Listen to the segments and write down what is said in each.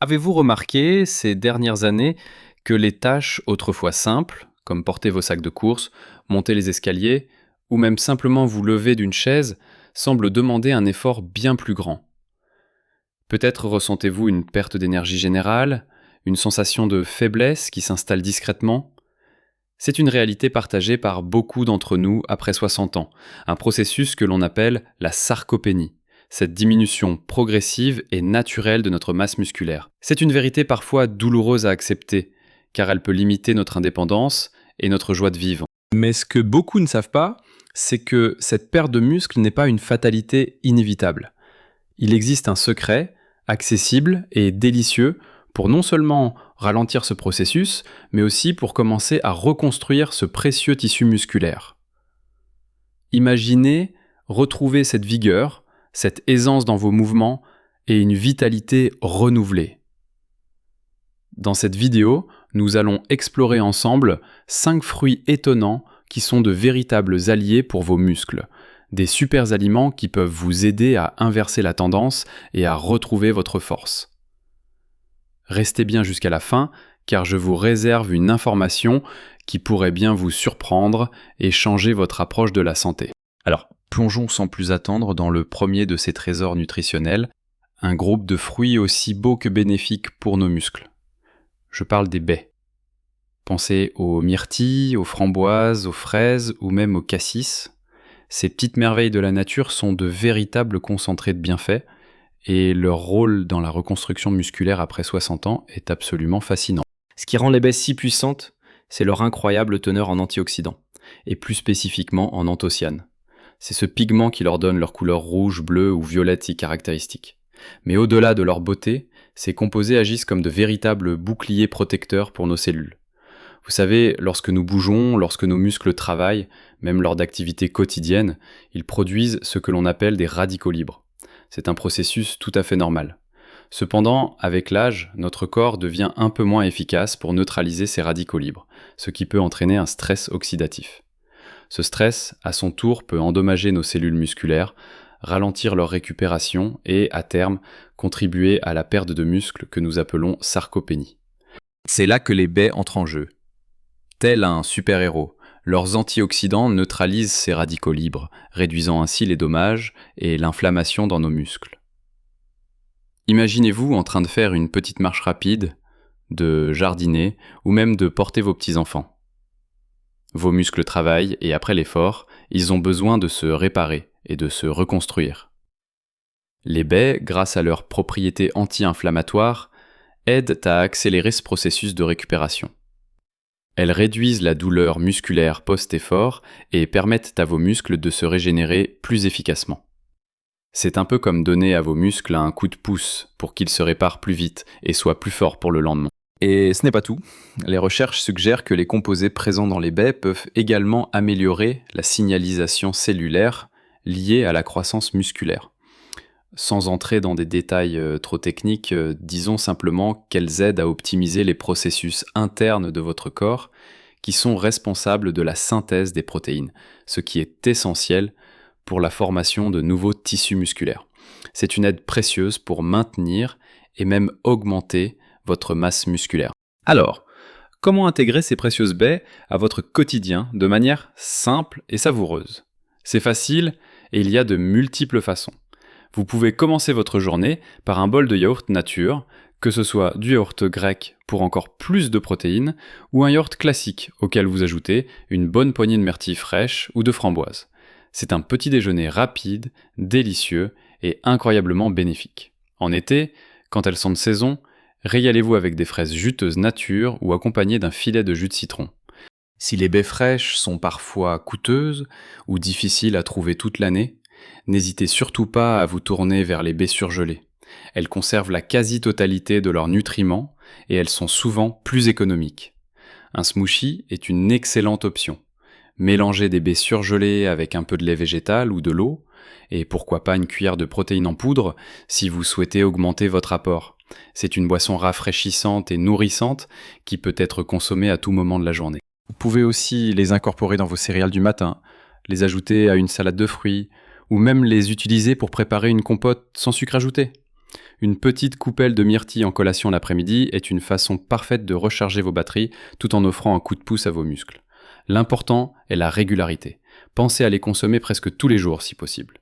Avez-vous remarqué ces dernières années que les tâches autrefois simples, comme porter vos sacs de courses, monter les escaliers, ou même simplement vous lever d'une chaise, semblent demander un effort bien plus grand? Peut-être ressentez-vous une perte d'énergie générale, une sensation de faiblesse qui s'installe discrètement? C'est une réalité partagée par beaucoup d'entre nous après 60 ans, un processus que l'on appelle la sarcopénie, cette diminution progressive et naturelle de notre masse musculaire. C'est une vérité parfois douloureuse à accepter, car elle peut limiter notre indépendance et notre joie de vivre. Mais ce que beaucoup ne savent pas, c'est que cette perte de muscle n'est pas une fatalité inévitable. Il existe un secret, accessible et délicieux, pour non seulement ralentir ce processus, mais aussi pour commencer à reconstruire ce précieux tissu musculaire. Imaginez retrouver cette vigueur, cette aisance dans vos mouvements et une vitalité renouvelée. Dans cette vidéo, nous allons explorer ensemble 5 fruits étonnants qui sont de véritables alliés pour vos muscles, des super aliments qui peuvent vous aider à inverser la tendance et à retrouver votre force. Restez bien jusqu'à la fin, car je vous réserve une information qui pourrait bien vous surprendre et changer votre approche de la santé. Alors, plongeons sans plus attendre dans le premier de ces trésors nutritionnels, un groupe de fruits aussi beaux que bénéfiques pour nos muscles. Je parle des baies. Pensez aux myrtilles, aux framboises, aux fraises ou même aux cassis. Ces petites merveilles de la nature sont de véritables concentrés de bienfaits, et leur rôle dans la reconstruction musculaire après 60 ans est absolument fascinant. Ce qui rend les baies si puissantes, c'est leur incroyable teneur en antioxydants, et plus spécifiquement en anthocyanes. C'est ce pigment qui leur donne leur couleur rouge, bleue ou violette si caractéristique. Mais au-delà de leur beauté, ces composés agissent comme de véritables boucliers protecteurs pour nos cellules. Vous savez, lorsque nous bougeons, lorsque nos muscles travaillent, même lors d'activités quotidiennes, ils produisent ce que l'on appelle des radicaux libres. C'est un processus tout à fait normal. Cependant, avec l'âge, notre corps devient un peu moins efficace pour neutraliser ces radicaux libres, ce qui peut entraîner un stress oxydatif. Ce stress, à son tour, peut endommager nos cellules musculaires, ralentir leur récupération et, à terme, contribuer à la perte de muscles que nous appelons sarcopénie. C'est là que les baies entrent en jeu. Tel un super-héros, leurs antioxydants neutralisent ces radicaux libres, réduisant ainsi les dommages et l'inflammation dans nos muscles. Imaginez-vous en train de faire une petite marche rapide, de jardiner ou même de porter vos petits-enfants. Vos muscles travaillent et après l'effort, ils ont besoin de se réparer et de se reconstruire. Les baies, grâce à leurs propriétés anti-inflammatoires, aident à accélérer ce processus de récupération. Elles réduisent la douleur musculaire post-effort et permettent à vos muscles de se régénérer plus efficacement. C'est un peu comme donner à vos muscles un coup de pouce pour qu'ils se réparent plus vite et soient plus forts pour le lendemain. Et ce n'est pas tout. Les recherches suggèrent que les composés présents dans les baies peuvent également améliorer la signalisation cellulaire liée à la croissance musculaire. Sans entrer dans des détails trop techniques, disons simplement qu'elles aident à optimiser les processus internes de votre corps qui sont responsables de la synthèse des protéines, ce qui est essentiel pour la formation de nouveaux tissus musculaires. C'est une aide précieuse pour maintenir et même augmenter votre masse musculaire. Alors, comment intégrer ces précieuses baies à votre quotidien de manière simple et savoureuse? C'est facile et il y a de multiples façons. Vous pouvez commencer votre journée par un bol de yaourt nature, que ce soit du yaourt grec pour encore plus de protéines, ou un yaourt classique auquel vous ajoutez une bonne poignée de myrtilles fraîches ou de framboises. C'est un petit déjeuner rapide, délicieux et incroyablement bénéfique. En été, quand elles sont de saison, régalez-vous avec des fraises juteuses nature ou accompagnées d'un filet de jus de citron. Si les baies fraîches sont parfois coûteuses ou difficiles à trouver toute l'année, n'hésitez surtout pas à vous tourner vers les baies surgelées. Elles conservent la quasi-totalité de leurs nutriments et elles sont souvent plus économiques. Un smoothie est une excellente option. Mélangez des baies surgelées avec un peu de lait végétal ou de l'eau, et pourquoi pas une cuillère de protéines en poudre si vous souhaitez augmenter votre apport. C'est une boisson rafraîchissante et nourrissante qui peut être consommée à tout moment de la journée. Vous pouvez aussi les incorporer dans vos céréales du matin, les ajouter à une salade de fruits, ou même les utiliser pour préparer une compote sans sucre ajouté. Une petite coupelle de myrtille en collation l'après-midi est une façon parfaite de recharger vos batteries tout en offrant un coup de pouce à vos muscles. L'important est la régularité. Pensez à les consommer presque tous les jours si possible.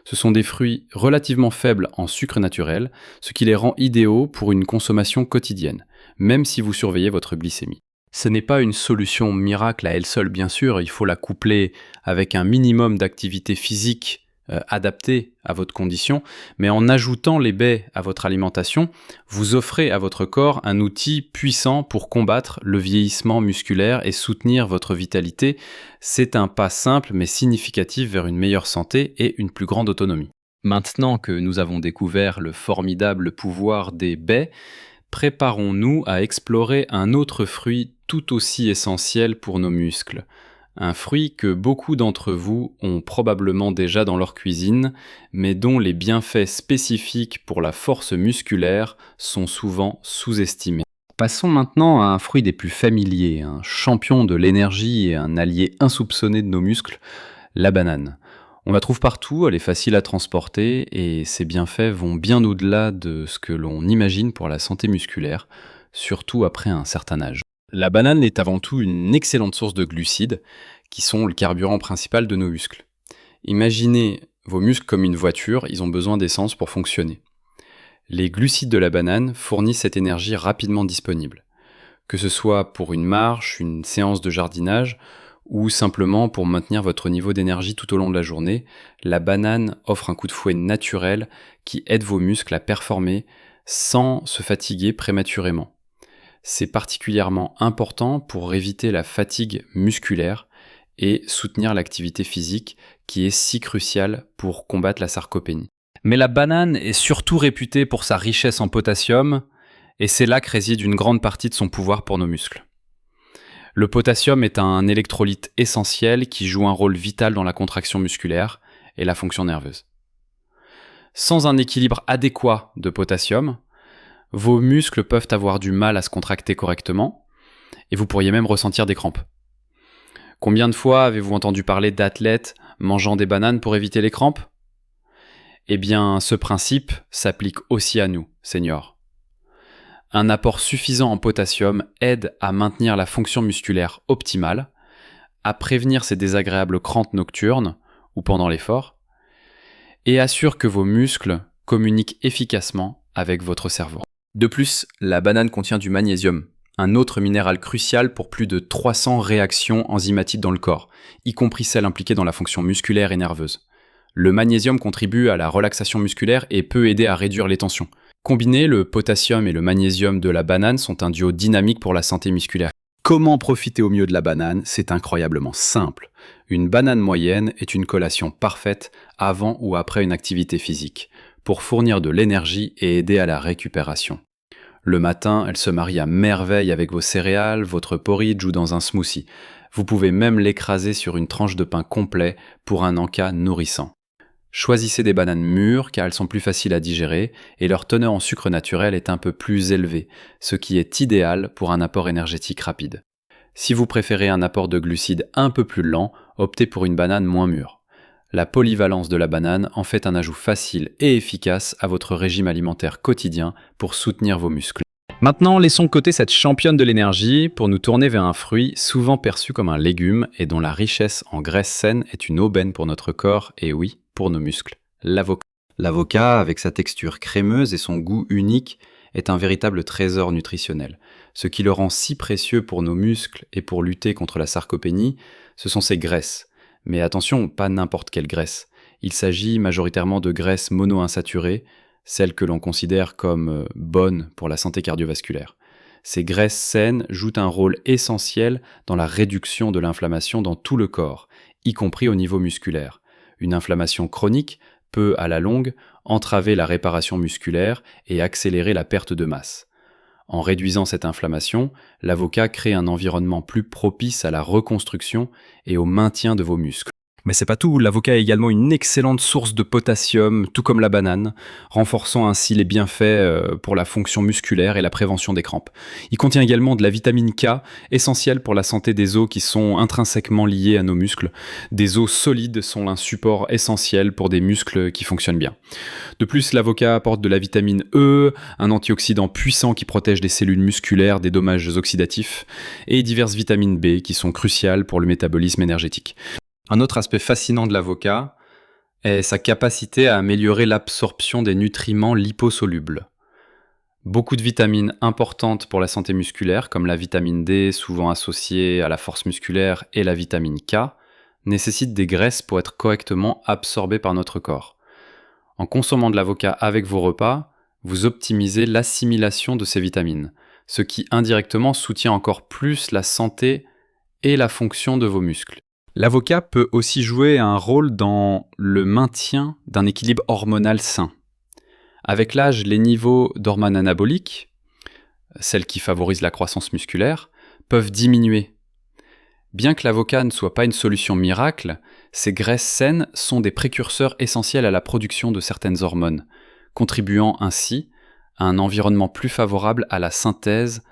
Ce sont des fruits relativement faibles en sucre naturel, ce qui les rend idéaux pour une consommation quotidienne, même si vous surveillez votre glycémie. Ce n'est pas une solution miracle à elle seule, bien sûr, il faut la coupler avec un minimum d'activité physique adaptée à votre condition, mais en ajoutant les baies à votre alimentation, vous offrez à votre corps un outil puissant pour combattre le vieillissement musculaire et soutenir votre vitalité. C'est un pas simple mais significatif vers une meilleure santé et une plus grande autonomie. Maintenant que nous avons découvert le formidable pouvoir des baies, préparons-nous à explorer un autre fruit tout aussi essentiel pour nos muscles. Un fruit que beaucoup d'entre vous ont probablement déjà dans leur cuisine, mais dont les bienfaits spécifiques pour la force musculaire sont souvent sous-estimés. Passons maintenant à un fruit des plus familiers, un champion de l'énergie et un allié insoupçonné de nos muscles, la banane. On la trouve partout, elle est facile à transporter et ses bienfaits vont bien au-delà de ce que l'on imagine pour la santé musculaire, surtout après un certain âge. La banane est avant tout une excellente source de glucides, qui sont le carburant principal de nos muscles. Imaginez vos muscles comme une voiture, ils ont besoin d'essence pour fonctionner. Les glucides de la banane fournissent cette énergie rapidement disponible. Que ce soit pour une marche, une séance de jardinage, ou simplement pour maintenir votre niveau d'énergie tout au long de la journée, la banane offre un coup de fouet naturel qui aide vos muscles à performer sans se fatiguer prématurément. C'est particulièrement important pour éviter la fatigue musculaire et soutenir l'activité physique qui est si cruciale pour combattre la sarcopénie. Mais la banane est surtout réputée pour sa richesse en potassium et c'est là que réside une grande partie de son pouvoir pour nos muscles. Le potassium est un électrolyte essentiel qui joue un rôle vital dans la contraction musculaire et la fonction nerveuse. Sans un équilibre adéquat de potassium, vos muscles peuvent avoir du mal à se contracter correctement et vous pourriez même ressentir des crampes. Combien de fois avez-vous entendu parler d'athlètes mangeant des bananes pour éviter les crampes ? Eh bien, ce principe s'applique aussi à nous, seniors. Un apport suffisant en potassium aide à maintenir la fonction musculaire optimale, à prévenir ces désagréables crampes nocturnes ou pendant l'effort, et assure que vos muscles communiquent efficacement avec votre cerveau. De plus, la banane contient du magnésium, un autre minéral crucial pour plus de 300 réactions enzymatiques dans le corps, y compris celles impliquées dans la fonction musculaire et nerveuse. Le magnésium contribue à la relaxation musculaire et peut aider à réduire les tensions. Combinés, le potassium et le magnésium de la banane sont un duo dynamique pour la santé musculaire. Comment profiter au mieux de la banane ? C'est incroyablement simple. Une banane moyenne est une collation parfaite avant ou après une activité physique, pour fournir de l'énergie et aider à la récupération. Le matin, elle se marie à merveille avec vos céréales, votre porridge ou dans un smoothie. Vous pouvez même l'écraser sur une tranche de pain complet pour un encas nourrissant. Choisissez des bananes mûres car elles sont plus faciles à digérer et leur teneur en sucre naturel est un peu plus élevée, ce qui est idéal pour un apport énergétique rapide. Si vous préférez un apport de glucides un peu plus lent, optez pour une banane moins mûre. La polyvalence de la banane en fait un ajout facile et efficace à votre régime alimentaire quotidien pour soutenir vos muscles. Maintenant, laissons de côté cette championne de l'énergie pour nous tourner vers un fruit souvent perçu comme un légume et dont la richesse en graisses saines est une aubaine pour notre corps et oui, pour nos muscles, l'avocat. L'avocat, avec sa texture crémeuse et son goût unique, est un véritable trésor nutritionnel. Ce qui le rend si précieux pour nos muscles et pour lutter contre la sarcopénie, ce sont ses graisses. Mais attention, pas n'importe quelle graisse. Il s'agit majoritairement de graisses monoinsaturées, celles que l'on considère comme bonnes pour la santé cardiovasculaire. Ces graisses saines jouent un rôle essentiel dans la réduction de l'inflammation dans tout le corps, y compris au niveau musculaire. Une inflammation chronique peut, à la longue, entraver la réparation musculaire et accélérer la perte de masse. En réduisant cette inflammation, l'avocat crée un environnement plus propice à la reconstruction et au maintien de vos muscles. Mais c'est pas tout, l'avocat est également une excellente source de potassium, tout comme la banane, renforçant ainsi les bienfaits pour la fonction musculaire et la prévention des crampes. Il contient également de la vitamine K, essentielle pour la santé des os qui sont intrinsèquement liés à nos muscles. Des os solides sont un support essentiel pour des muscles qui fonctionnent bien. De plus, l'avocat apporte de la vitamine E, un antioxydant puissant qui protège les cellules musculaires des dommages oxydatifs, et diverses vitamines B qui sont cruciales pour le métabolisme énergétique. Un autre aspect fascinant de l'avocat est sa capacité à améliorer l'absorption des nutriments liposolubles. Beaucoup de vitamines importantes pour la santé musculaire, comme la vitamine D, souvent associée à la force musculaire, et la vitamine K, nécessitent des graisses pour être correctement absorbées par notre corps. En consommant de l'avocat avec vos repas, vous optimisez l'assimilation de ces vitamines, ce qui indirectement soutient encore plus la santé et la fonction de vos muscles. L'avocat peut aussi jouer un rôle dans le maintien d'un équilibre hormonal sain. Avec l'âge, les niveaux d'hormones anaboliques, celles qui favorisent la croissance musculaire, peuvent diminuer. Bien que l'avocat ne soit pas une solution miracle, ces graisses saines sont des précurseurs essentiels à la production de certaines hormones, contribuant ainsi à un environnement plus favorable à la synthèse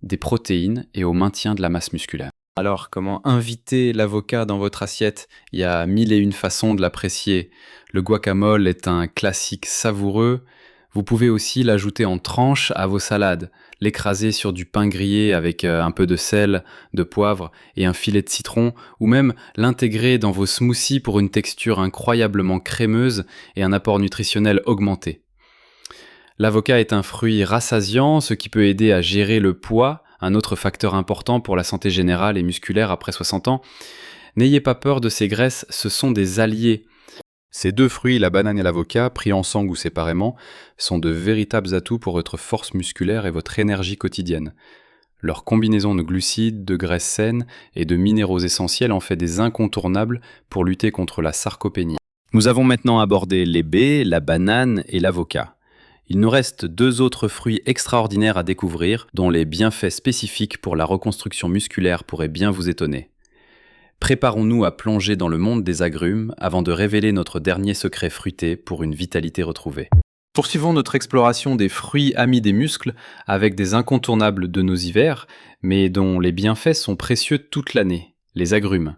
des protéines et au maintien de la masse musculaire. Alors, comment inviter l'avocat dans votre assiette? Il y a mille et une façons de l'apprécier. Le guacamole est un classique savoureux. Vous pouvez aussi l'ajouter en tranches à vos salades, l'écraser sur du pain grillé avec un peu de sel, de poivre et un filet de citron, ou même l'intégrer dans vos smoothies pour une texture incroyablement crémeuse et un apport nutritionnel augmenté. L'avocat est un fruit rassasiant, ce qui peut aider à gérer le poids, un autre facteur important pour la santé générale et musculaire après 60 ans. N'ayez pas peur de ces graisses, ce sont des alliés. Ces deux fruits, la banane et l'avocat, pris ensemble ou séparément, sont de véritables atouts pour votre force musculaire et votre énergie quotidienne. Leur combinaison de glucides, de graisses saines et de minéraux essentiels en fait des incontournables pour lutter contre la sarcopénie. Nous avons maintenant abordé les baies, la banane et l'avocat. Il nous reste deux autres fruits extraordinaires à découvrir, dont les bienfaits spécifiques pour la reconstruction musculaire pourraient bien vous étonner. Préparons-nous à plonger dans le monde des agrumes avant de révéler notre dernier secret fruité pour une vitalité retrouvée. Poursuivons notre exploration des fruits amis des muscles avec des incontournables de nos hivers, mais dont les bienfaits sont précieux toute l'année, les agrumes.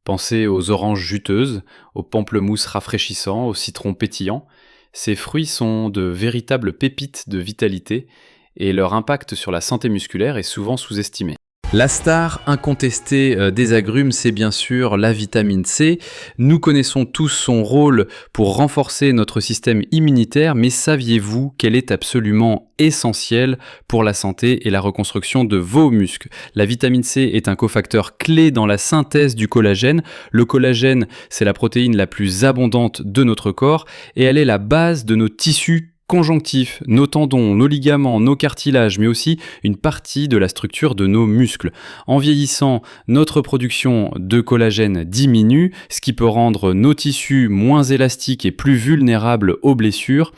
Pensez aux oranges juteuses, aux pamplemousses rafraîchissants, aux citrons pétillants. Ces fruits sont de véritables pépites de vitalité et leur impact sur la santé musculaire est souvent sous-estimé. La star incontestée des agrumes, c'est bien sûr la vitamine C. Nous connaissons tous son rôle pour renforcer notre système immunitaire, mais saviez-vous qu'elle est absolument essentielle pour la santé et la reconstruction de vos muscles? La vitamine C est un cofacteur clé dans la synthèse du collagène. Le collagène, c'est la protéine la plus abondante de notre corps et elle est la base de nos tissus conjonctifs, nos tendons, nos ligaments, nos cartilages, mais aussi une partie de la structure de nos muscles. En vieillissant, notre production de collagène diminue, ce qui peut rendre nos tissus moins élastiques et plus vulnérables aux blessures.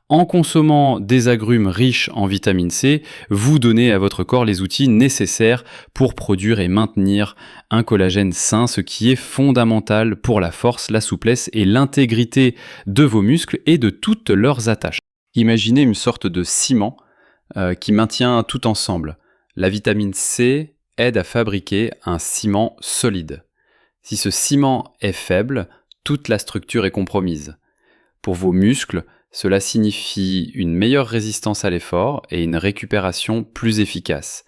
En consommant des agrumes riches en vitamine C, vous donnez à votre corps les outils nécessaires pour produire et maintenir un collagène sain, ce qui est fondamental pour la force, la souplesse et l'intégrité de vos muscles et de toutes leurs attaches. Imaginez une sorte de ciment qui maintient tout ensemble. La vitamine C aide à fabriquer un ciment solide. Si ce ciment est faible, toute la structure est compromise. Pour vos muscles, cela signifie une meilleure résistance à l'effort et une récupération plus efficace.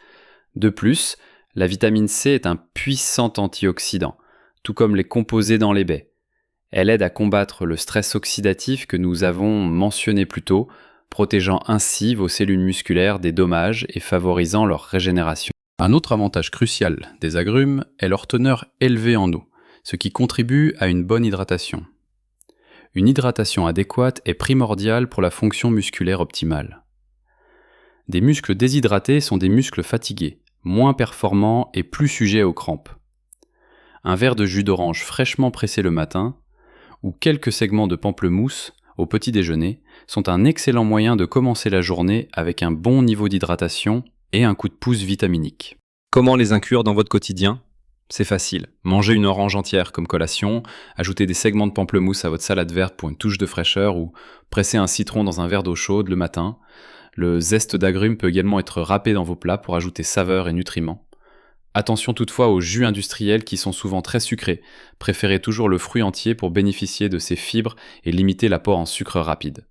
De plus, la vitamine C est un puissant antioxydant, tout comme les composés dans les baies. Elle aide à combattre le stress oxydatif que nous avons mentionné plus tôt, protégeant ainsi vos cellules musculaires des dommages et favorisant leur régénération. Un autre avantage crucial des agrumes est leur teneur élevée en eau, ce qui contribue à une bonne hydratation. Une hydratation adéquate est primordiale pour la fonction musculaire optimale. Des muscles déshydratés sont des muscles fatigués, moins performants et plus sujets aux crampes. Un verre de jus d'orange fraîchement pressé le matin ou quelques segments de pamplemousse au petit déjeuner sont un excellent moyen de commencer la journée avec un bon niveau d'hydratation et un coup de pouce vitaminique. Comment les inclure dans votre quotidien? C'est facile. Mangez une orange entière comme collation, ajoutez des segments de pamplemousse à votre salade verte pour une touche de fraîcheur ou pressez un citron dans un verre d'eau chaude le matin. Le zeste d'agrumes peut également être râpé dans vos plats pour ajouter saveur et nutriments. Attention toutefois aux jus industriels qui sont souvent très sucrés. Préférez toujours le fruit entier pour bénéficier de ses fibres et limiter l'apport en sucre rapide.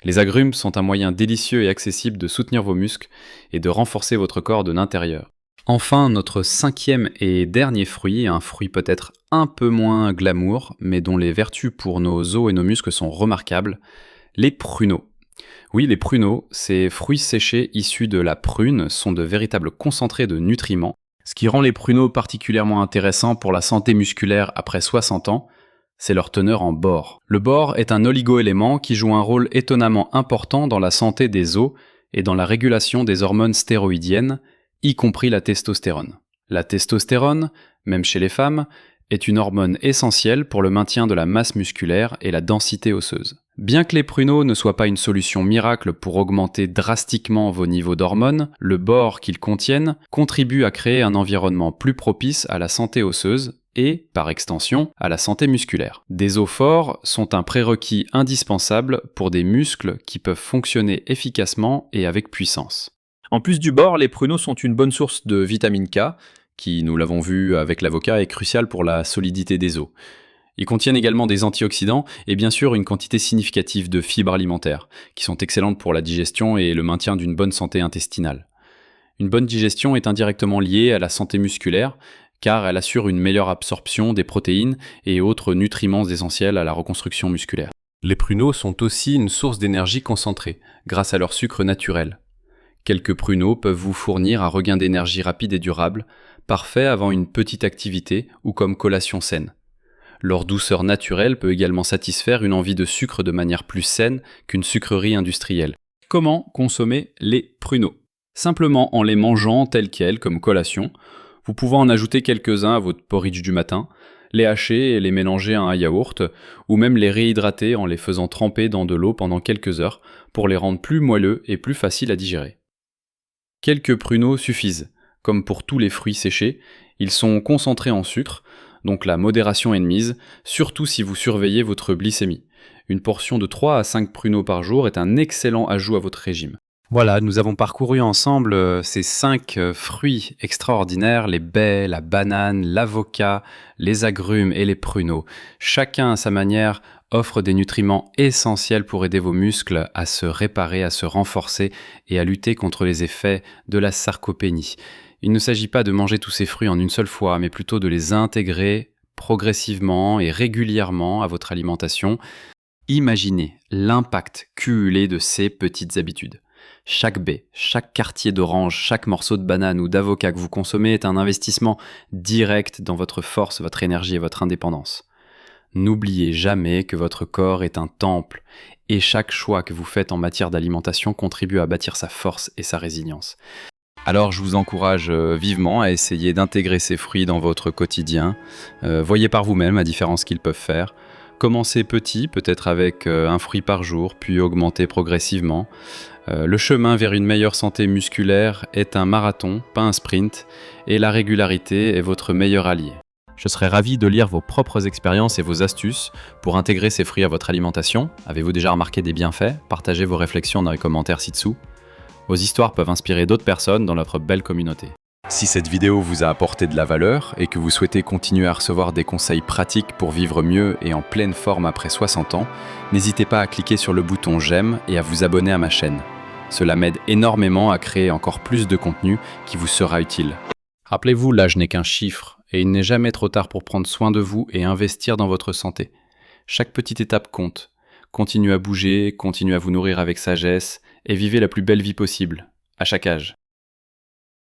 Les agrumes sont un moyen délicieux et accessible de soutenir vos muscles et de renforcer votre corps de l'intérieur. Enfin, notre 5e et dernier fruit, un fruit peut-être un peu moins glamour, mais dont les vertus pour nos os et nos muscles sont remarquables, les pruneaux. Oui, les pruneaux, ces fruits séchés issus de la prune, sont de véritables concentrés de nutriments, ce qui rend les pruneaux particulièrement intéressants pour la santé musculaire après 60 ans, c'est leur teneur en bore. Le bore est un oligo-élément qui joue un rôle étonnamment important dans la santé des os et dans la régulation des hormones stéroïdiennes, y compris la testostérone. La testostérone, même chez les femmes, est une hormone essentielle pour le maintien de la masse musculaire et la densité osseuse. Bien que les pruneaux ne soient pas une solution miracle pour augmenter drastiquement vos niveaux d'hormones, le bore qu'ils contiennent contribue à créer un environnement plus propice à la santé osseuse et, par extension, à la santé musculaire. Des os forts sont un prérequis indispensable pour des muscles qui peuvent fonctionner efficacement et avec puissance. En plus du bore, les pruneaux sont une bonne source de vitamine K, qui, nous l'avons vu avec l'avocat, est crucial pour la solidité des os. Ils contiennent également des antioxydants et bien sûr une quantité significative de fibres alimentaires, qui sont excellentes pour la digestion et le maintien d'une bonne santé intestinale. Une bonne digestion est indirectement liée à la santé musculaire, car elle assure une meilleure absorption des protéines et autres nutriments essentiels à la reconstruction musculaire. Les pruneaux sont aussi une source d'énergie concentrée, grâce à leur sucre naturel. Quelques pruneaux peuvent vous fournir un regain d'énergie rapide et durable, parfait avant une petite activité ou comme collation saine. Leur douceur naturelle peut également satisfaire une envie de sucre de manière plus saine qu'une sucrerie industrielle. Comment consommer les pruneaux ? Simplement en les mangeant tels quels comme collation. Vous pouvez en ajouter quelques-uns à votre porridge du matin, les hacher et les mélanger à un yaourt, ou même les réhydrater en les faisant tremper dans de l'eau pendant quelques heures pour les rendre plus moelleux et plus faciles à digérer. Quelques pruneaux suffisent. Comme pour tous les fruits séchés, ils sont concentrés en sucre, donc la modération est de mise, surtout si vous surveillez votre glycémie. Une portion de 3 à 5 pruneaux par jour est un excellent ajout à votre régime. Voilà, nous avons parcouru ensemble ces 5 fruits extraordinaires, les baies, la banane, l'avocat, les agrumes et les pruneaux. Chacun à sa manière offre des nutriments essentiels pour aider vos muscles à se réparer, à se renforcer et à lutter contre les effets de la sarcopénie. Il ne s'agit pas de manger tous ces fruits en une seule fois, mais plutôt de les intégrer progressivement et régulièrement à votre alimentation. Imaginez l'impact cumulé de ces petites habitudes. Chaque baie, chaque quartier d'orange, chaque morceau de banane ou d'avocat que vous consommez est un investissement direct dans votre force, votre énergie et votre indépendance. N'oubliez jamais que votre corps est un temple et chaque choix que vous faites en matière d'alimentation contribue à bâtir sa force et sa résilience. Alors je vous encourage vivement à essayer d'intégrer ces fruits dans votre quotidien. Voyez par vous-même la différence qu'ils peuvent faire. Commencez petit, peut-être avec un fruit par jour, puis augmentez progressivement. Le chemin vers une meilleure santé musculaire est un marathon, pas un sprint, et la régularité est votre meilleur allié. Je serais ravi de lire vos propres expériences et vos astuces pour intégrer ces fruits à votre alimentation. Avez-vous déjà remarqué des bienfaits ? Partagez vos réflexions dans les commentaires ci-dessous. Vos histoires peuvent inspirer d'autres personnes dans notre belle communauté. Si cette vidéo vous a apporté de la valeur et que vous souhaitez continuer à recevoir des conseils pratiques pour vivre mieux et en pleine forme après 60 ans, n'hésitez pas à cliquer sur le bouton j'aime et à vous abonner à ma chaîne. Cela m'aide énormément à créer encore plus de contenu qui vous sera utile. Rappelez-vous, l'âge n'est qu'un chiffre et il n'est jamais trop tard pour prendre soin de vous et investir dans votre santé. Chaque petite étape compte. Continuez à bouger, continuez à vous nourrir avec sagesse et vivez la plus belle vie possible, à chaque âge.